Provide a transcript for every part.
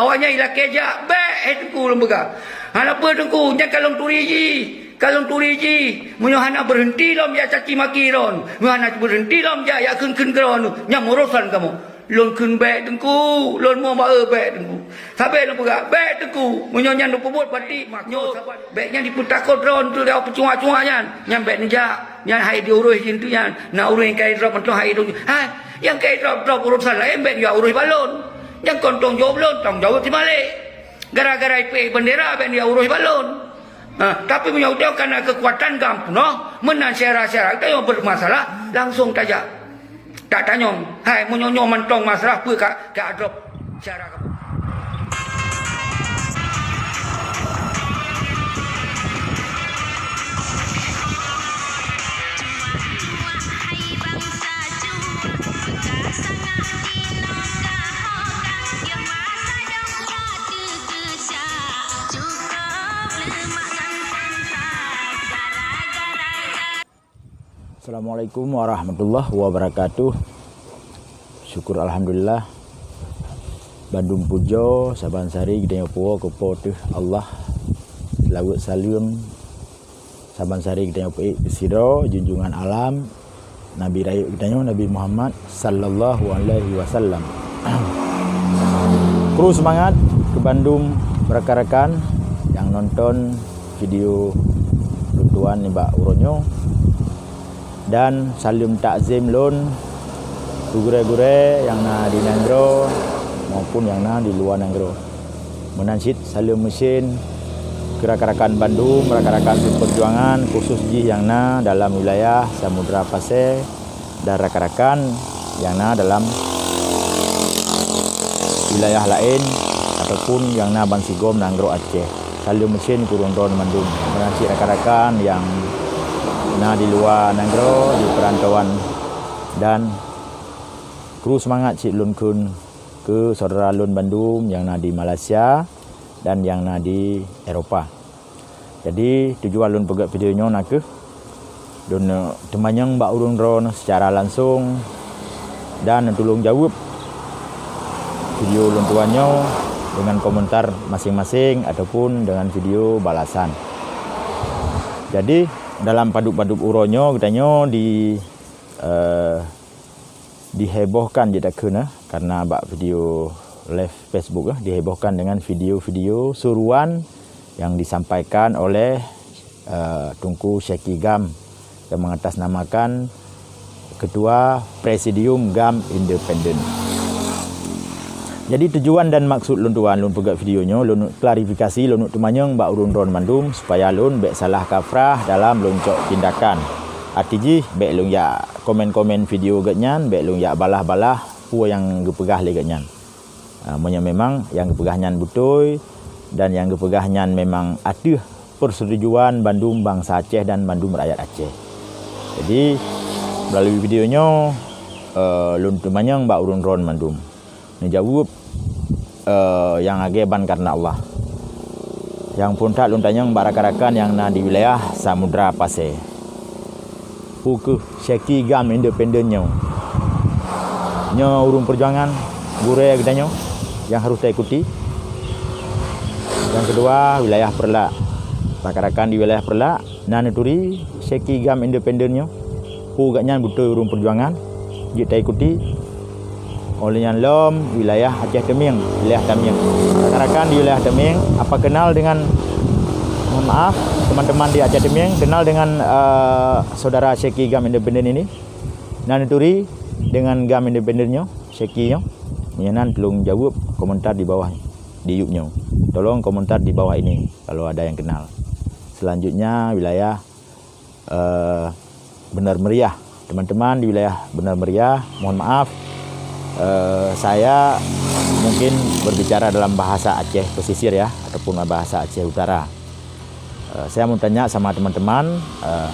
awaknya ilah kejak baik tengku lembaga. Hana apa tengku nya kalong turiji munyo hana berhenti lom ya caci maki ron. Hana berhenti lom ya kun keron nya murusan kamu. Lon kun baik tengku, lon mau baik tengku. Sampai lembaga baik tengku munyo nya pebut parti maknyo baiknya diputakot ron tu dia pecua-cuanya nya baik nja nya hai diurus jintu nya na urus kai drop untuk hai tu. Ha yang kai drop urusan lain baik dia urus balon. Yang kontong jawab belum, tanggung jawab di balik. Gara-gara IP bendera ben dia urus balon. Tapi menyaudah karena kekuatan kampung, no, menang syarah-syarah kita yang bermasalah langsung saja. Tak tanya, hai menyonyo mentong masalah apa ke adrop syarah kamu. Assalamualaikum warahmatullahi wabarakatuh. Syukur alhamdulillah. Bandung pujo saban sari gede puo kepo tuh Allah. Lawat salim saban sari gede puo sidro junjungan alam Nabi rayu gede Nabi Muhammad sallallahu alaihi wasallam. Kru semangat ke Bandung rekan-rekan yang nonton video tuan Mbak Uronyo. Dan salim takzim lon gure-gure yang na di Nanggro maupun yang na di luar Nanggro. Menansit salim mesin rekan-rekan Bandung, rekan-rekan perjuangan khusus yang na dalam wilayah Samudra Pasir dan rekan-rekan yang na dalam wilayah lain ataupun yang na Bansigom Nanggro Aceh. Salim mesin kurun-kurun Bandung. Menansit rekan-rekan yang nah di luar Nanggro, di perantauan dan kru semangat Cik Lun Kun ke saudara Lun Bandung yang nah di Malaysia dan yang nah di Eropah. Jadi tujuan Lun pegat videonya nak ke don temanyang Mbak Urun Ron secara langsung dan tolong jawab video Lun tuannya dengan komentar masing-masing ataupun dengan video balasan. Jadi dalam paduk-paduk uronyo katanya dihebohkan je tak kena karena bak video live Facebook dihebohkan dengan video-video suruhan yang disampaikan oleh Tunku Syekhi GAM yang mengatasnamakan Ketua Presidium GAM Independen. Jadi tujuan dan maksud lun tuan lun pegat videonya lun klarifikasi lun tumanyang Mbak Urun Ron Bandung supaya lun bek salah kaprah dalam loncok tindakan. Artinya bek lun ya komen-komen video gatnyan bek lun ya balah-balah pu yang gepegah le gatnyan. Monya memang yang gepegahnya betul dan yang gepegahnya memang ada persetujuan Bandung bangsa Aceh dan Bandung rakyat Aceh. Jadi melalui videonya lun tumanyang Mbak Urun Ron Bandung menjawab yang ageban karena Allah. Yang pun tak lun tanyang barak-rakan yang na di wilayah Samudra Pasir. Puku Syekhi GAM Independennya. Nya urung perjuangan gure gedanya yang harus kita ikuti. Yang kedua wilayah Perlak. Rakan-rakan di wilayah Perlak na neturi Syekhi GAM Independennya. Pu gatnya betul urung perjuangan kita ikuti. Oleh yang lom wilayah Aceh Teming, wilayah Teming. Rakan-rakan di wilayah Teming, apa kenal dengan, mohon maaf, teman-teman di Aceh Teming kenal dengan saudara Syekhi GAM Independen ini? Nan turi dengan GAM Independennya, Syekhi-nya. Nyanan tolong jawab komentar di bawah di YouTube-nya. Tolong komentar di bawah ini kalau ada yang kenal. Selanjutnya wilayah Benar Meriah. Teman-teman di wilayah Benar Meriah, mohon maaf. Saya mungkin berbicara dalam bahasa Aceh pesisir ya ataupun bahasa Aceh Utara. Saya mau tanya sama teman-teman,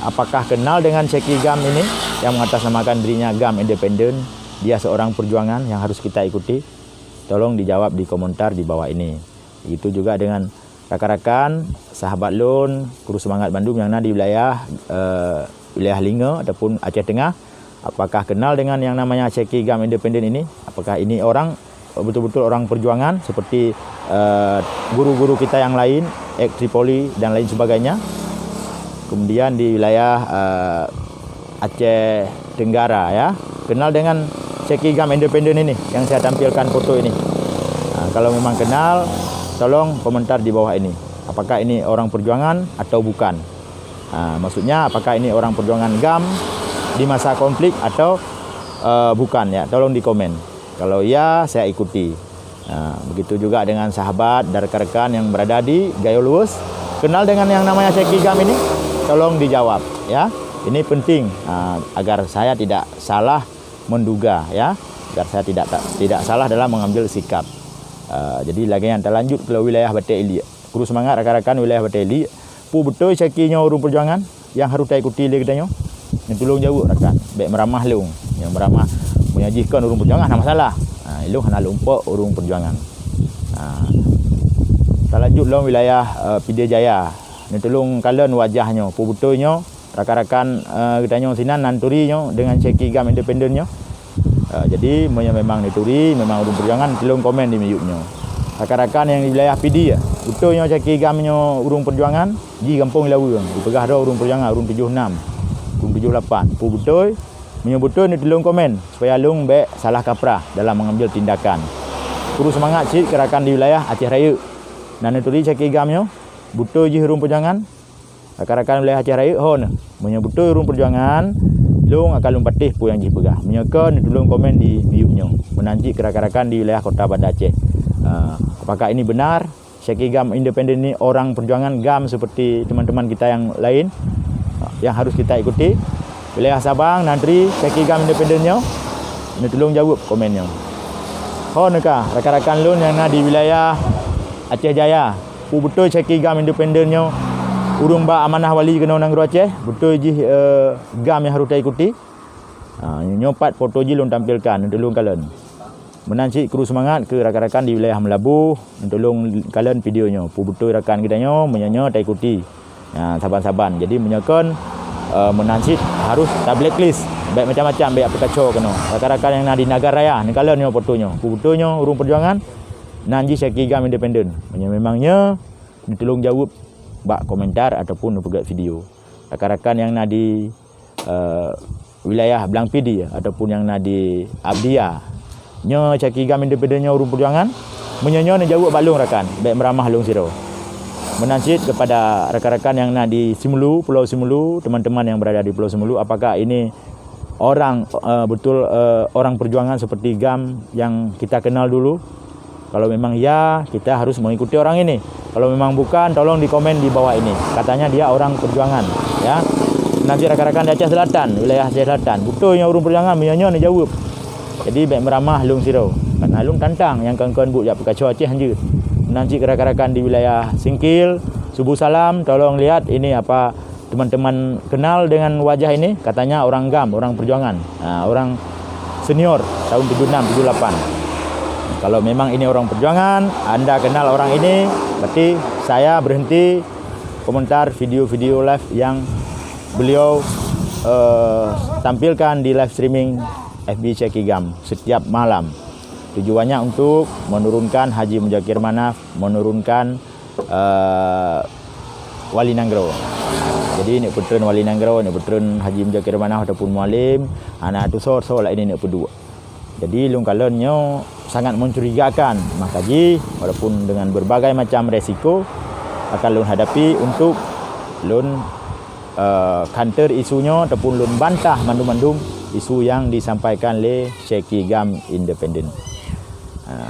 apakah kenal dengan Syekhi GAM ini yang mengatasnamakan dirinya GAM Independen? Dia seorang perjuangan yang harus kita ikuti. Tolong dijawab di komentar di bawah ini. Itu juga dengan rakan-rakan sahabat lun Kru Semangat Bandung yang ada di wilayah Linga ataupun Aceh Tengah. Apakah kenal dengan yang namanya Syekhi GAM Independen ini? Apakah ini orang betul-betul orang perjuangan seperti guru-guru kita yang lain, ek Tripoli dan lain sebagainya. Kemudian di wilayah Aceh Tenggara ya, kenal dengan Syekh Gam Independen ini yang saya tampilkan foto ini. Kalau memang kenal, tolong komentar di bawah ini. Apakah ini orang perjuangan atau bukan? Maksudnya apakah ini orang perjuangan GAM di masa konflik atau bukan ya? Tolong di komen. Kalau ya, saya ikuti. Begitu juga dengan sahabat dan rekan-rekan yang berada di Gayo Luwes, kenal dengan yang namanya Syekh Gam ini, tolong dijawab ya. Ini penting agar saya tidak salah menduga ya, agar saya tidak salah dalam mengambil sikap. Jadi lagi yang terlanjut ke wilayah Batik Eli. Guru semangat rakan-rakan wilayah Batik Eli. Pu betul Syekhinya urung perjuangan yang harus saya ikuti dia katanya. Yang tolong jawab rakan. Baik meramah lung, yang meramah menyajikan urung perjuangan tak masalah. Ilung hana lumpuk urung perjuangan. Terlanjut dalam wilayah Pidijaya Jaya. Ni tolong kalian wajahnya, pu betulnya rakan-rakan katanya sinan nanturinya dengan Syekh Gam Independennya. Jadi memang dituri, memang urung perjuangan, tolong komen di YouTube-nya. Rakan-rakan yang di wilayah PD ya, betulnya Syekh Gamnya urung perjuangan di kampung Ilawu, dipegah dah urung perjuangan urung 76, urung 78. Pu betul, betul ni tolong komen supaya lung baik salah kaprah dalam mengambil tindakan. Guru semangat cik kerakan di wilayah Aceh Raya. Nan dituri Syekh Gamnya betul je urung perjuangan. Rakan-rakan wilayah Aceh Raya hon, betul urung perjuangan. Lung akan lumpatih pu yang dipegah. Menyekan tolong komen di YouTube-nya. Menanti rakan-rakan di wilayah Kota Banda Aceh. Apakah ini benar Syekh Gam Independen ini orang perjuangan GAM seperti teman-teman kita yang lain yang harus kita ikuti? Wilayah Sabang nanti Syekh Gam Independennya ini tolong jawab komennya. Nakah rakan-rakan lun yang di wilayah Aceh Jaya, betul Syekh Gam Independennya urung ba amanah wali kena Undang Guru Aceh, betul je GAM yang harus kita ikuti. Nyopat foto je lun tampilkan, tolong kalian. Menanci kru semangat ke rakan-rakan di wilayah Melabu, tolong kalian videonya. Pu betul rakan kitanya menyanyi tak ikuti. Saban-saban. Jadi menyakan menanci harus tak blacklist. Baik macam-macam baik apa kacau kena. Rakan-rakan yang di Nagar Raya ni kalian ni fotonya. Pu betulnya urung perjuangan nanji Syekh Gam Independen. Memangnya ditolong jawab bak komentar ataupun pegat video. Rakan-rakan yang di wilayah Blang Pidi ataupun yang di Abdia Syekh Gam Independennya urung perjuangan menyanyi ni jawab balung rakan baik meramah lung siro. Menansit kepada rakan-rakan yang di Simulu, Pulau Simulu, teman-teman yang berada di Pulau Simulu, apakah ini orang betul orang perjuangan seperti GAM yang kita kenal dulu? Kalau memang ya, kita harus mengikuti orang ini. Kalau memang bukan, tolong di komen di bawah ini. Katanya dia orang perjuangan ya. Nanti rakan-rakan di Aceh Selatan, wilayah Aceh Selatan, betulnya urung perjuangan menyanyi ni jawab. Jadi baik meramah lung siro. Karena lung tantang yang kawan-kawan buat jak kacau Aceh anjir. Nanti rakan-rakan di wilayah Singkil, Subuh Salam, tolong lihat ini apa teman-teman kenal dengan wajah ini, katanya orang GAM, orang perjuangan. Orang senior tahun 76 78. Kalau memang ini orang perjuangan, Anda kenal orang ini, berarti saya berhenti komentar video-video live yang beliau tampilkan di live streaming FB Syekh Gam setiap malam. Tujuannya untuk menurunkan Haji Muzakir Manaf, menurunkan Wali Nanggro. Jadi ni puteren Wali Nanggro, ni puteren Haji Muzakir Manaf ataupun Mualim, anak tu so lah ini ni pedua. Jadi lung kalonnya sangat mencurigakan. Maka ji walaupun dengan berbagai macam resiko akan lun hadapi untuk lun counter isunya ataupun lun bantah mandum-mandum isu yang disampaikan oleh Syekh Gam Independen.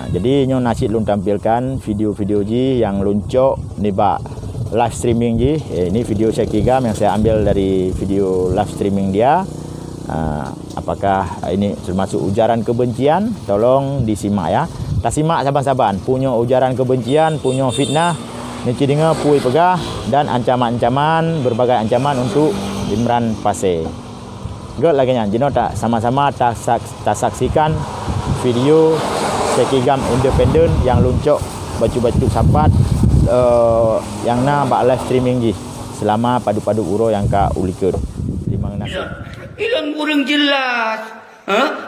Jadi nyo nasid lun tampilkan video-video ji yang luncok ni bak live streaming ji. Ini video Syekh Gam yang saya ambil dari video live streaming dia. Apakah ini termasuk ujaran kebencian? Tolong disimak ya. Tak simak saban-saban. Punya ujaran kebencian, punya fitnah, Niki dengar pui pegah dan ancaman-ancaman, berbagai ancaman untuk Imran Pasir. Gak lagi nya, jino tak sama-sama tak saksikan video Syekh Gam Independen yang luncok baju-baju sapat yang na bak live streaming ji selama padu-padu uro yang ka ulikut. Terima kasih. Ilang urang jelas.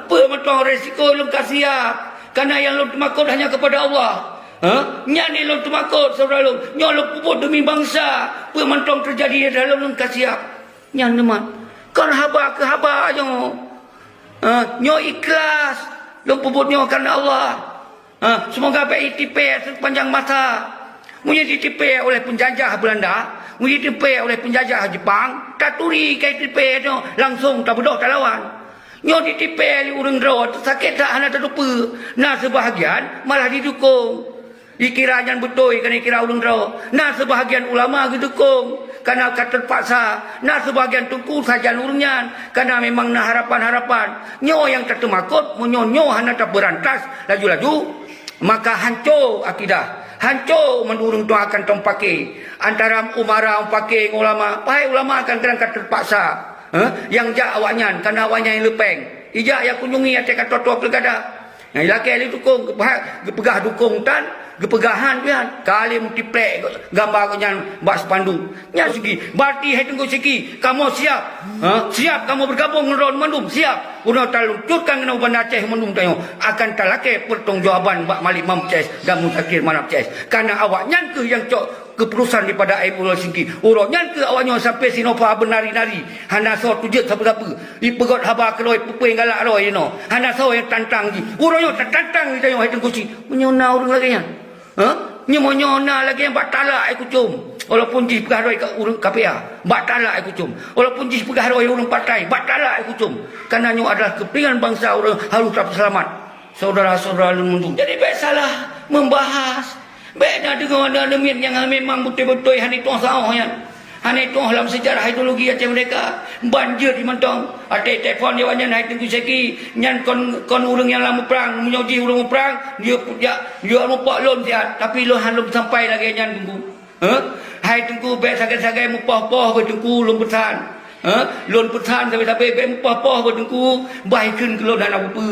Pematang resiko ilang kasiap. Karena yang lu makut hanya kepada Allah. Nyan ni long temakut saudara long. Nyo long puput demi bangsa. Pemantong terjadi dalam long kasiap. Nyan teman. Kan haba ke haba nyo. Nyo ikhlas. Long puput nyo karena Allah. Semoga baik tipe sepanjang masa. Mungkin ditipe oleh penjajah Belanda. Mungkin ditipe oleh penjajah Jepang. Tak turi kai tipe nyo. Langsung tak bedok tak lawan. Nyo ditipe li urang rawat. Sakit tak anak tak lupa. Nah sebahagian malah didukung. Dikiranya betul kerana kira ulun raw. Nah sebahagian ulama didukung kerana terpaksa. Nah sebahagian tungku saja urungnya kerana memang nah harapan-harapan. Nyo yang tertemakut, nyo hanya tak berantas laju-laju, maka hancur akidah. Hancur mendurung tu akan tempaki antara umara umpaki ulama. Pai ulama akan kerana terpaksa. Yang jak awaknya kerana awaknya yang lepeng. Ijak yang kunjungi atas kata-kata pelgada. Yang laki ali dukung pegah dukung tan gepegahan pian kali multiplek gambar nya bak sepandu nya segi berarti hai tunggu segi kamu siap siap kamu bergabung dengan Mandum siap udah talunturkan dengan Bandar Aceh Mandum tayo akan talake pertanggungjawaban bak Malik Mam Ces dan Mutakir Manap Ces karena awaknya ke yang cok keputusan daripada Aib Ulul Singki urangnya ke awaknya sampai Sinopa benari-nari hana so tujut siapa-siapa ipegot haba keloi pupui galak roi no hana so yang tantang ji urangnya tantang kita yang hai tunggu si menyona urang lagi nya nyona lagi yang batala aku cum walaupun ji pegaroi ke urang KPA batala aku cum walaupun ji pegaroi urang partai batala aku cum karena nyo adalah kepentingan bangsa urang harus tetap selamat saudara-saudara Mundu jadi baik salah membahas baik dah dengar ada min yang memang betul-betul hani tuang sahau yan hani tuang dalam sejarah ideologi Aceh mereka banjir di Mentong ada telefon dia wanyan hai tunggu seki nyan kon urang yang lama perang menyoji urang perang dia lupa lon siat tapi lon belum sampai lagi nyan tunggu hai tunggu baik sagai-sagai mupah-pah bertunggu lon pesan lon pesan sampai-sampai baik mupah-pah bertunggu baik kun ke lon anak apa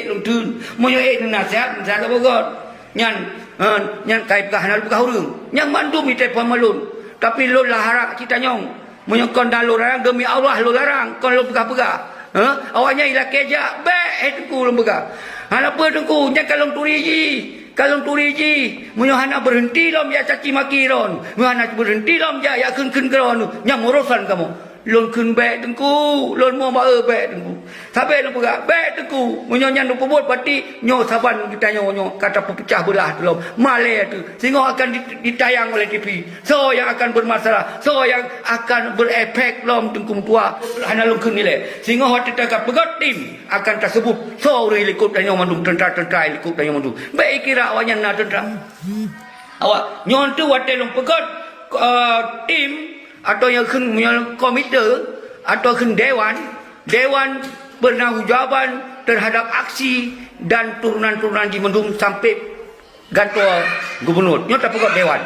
lon tun moyo nasihat apa god nyan kai pegah urang yang Mandum ni telefon malun tapi lo larang kita nyong menyokong dan lo larang demi Allah lo larang kon lo pegah-pegah awaknya ilah kejak baik tengku lo pegah apa tengku nya kalong turi ji menyohana berhenti lom ya caci maki ron menyohana berhenti lom ya kun keron nya murusan kamu lon kun baik tengku lon mau bae baik tengku sampai lo pegah baik tengku menyonya lo pebut berarti nyo saban kita nyo kata pecah belah belum malai tu sehingga akan ditayang oleh TV so yang akan bermasalah so yang akan berefek lom tengku tua hana lon kun nilai sehingga hati tak pegat tim akan tersebut so ri likut dan Mandum tentara likut dan Mandum baik kira awaknya na tentara awak nyon tu wate lom pegat tim atau yang komite atau dewan bertanggungjawab terhadap aksi dan turunan-turunan di Mandum sampai gantor gubernur nyo tak pegawai dewan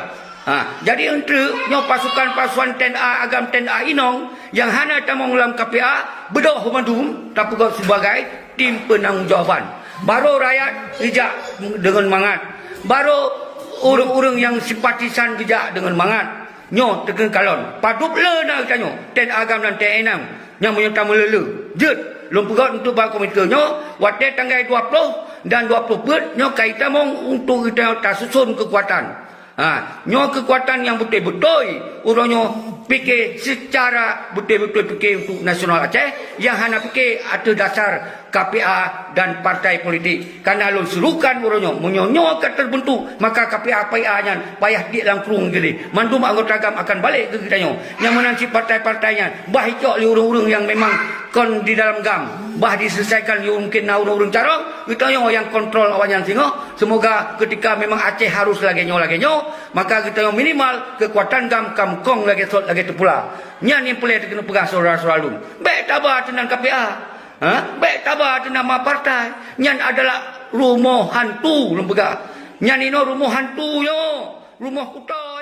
jadi untuk nyo pasukan TNA agam TNA Inong yang hana tamang ulam KPA bedok Mandum tak pegawai sebagai tim penanggungjawab baru rakyat bijak dengan mangat baru urang-urang yang simpatisan bijak dengan mangat nyo tekan kalon padup le nak tanya ten agam dan ten enam yang menyerta melele jet lom pegot untuk bang komite nyo wate tanggal 20 dan 20 bet nyo kaitan mong untuk kita susun kekuatan nyo kekuatan yang betul-betul urang nyo fikir secara betul-betul fikir untuk nasional Aceh yang hanya fikir atas dasar KPA dan partai politik karena lon serukan urangnya menyonyo akan terbentuk maka KPA nya payah di dalam kerung gini Mandum anggota agam akan balik ke kita yang menanti partai-partainya bah icok li urang-urang yang memang kon di dalam gam bah diselesaikan li mungkin urang-urang carong kita yang kontrol awaknya singo semoga ketika memang Aceh harus lagi nyo maka kita minimal kekuatan gam kamkong lagi terpula nyan yang boleh kena pegang saudara-saudara lun baik tabah tenang KPA baik tabah nama partai nyan adalah rumah hantu lembaga nyan ini rumah hantu yo rumah kuta